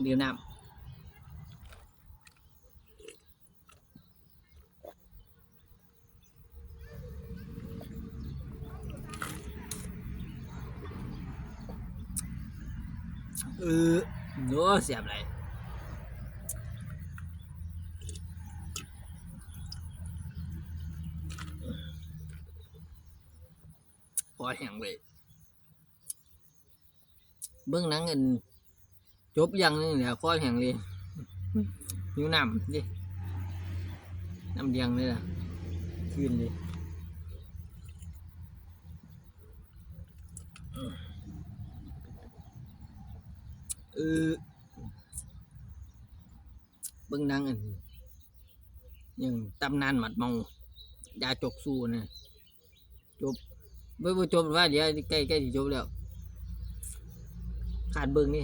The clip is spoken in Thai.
ดื่มน้ำโน้เสียบอะไรพอแห้งเลยเบื้องหนังเงินจบยังนี่เนี่ยคอแห้งเลยนิ้วน้ำดิน้ำเดียงเลยล่ะคืนเลยเบื้องหนังเงินยังตำนานหมัดเมายาจกสู้นะจบไม่จบว่าเดี๋ยวใกล้จะจบแล้วขาดเบื้องนี่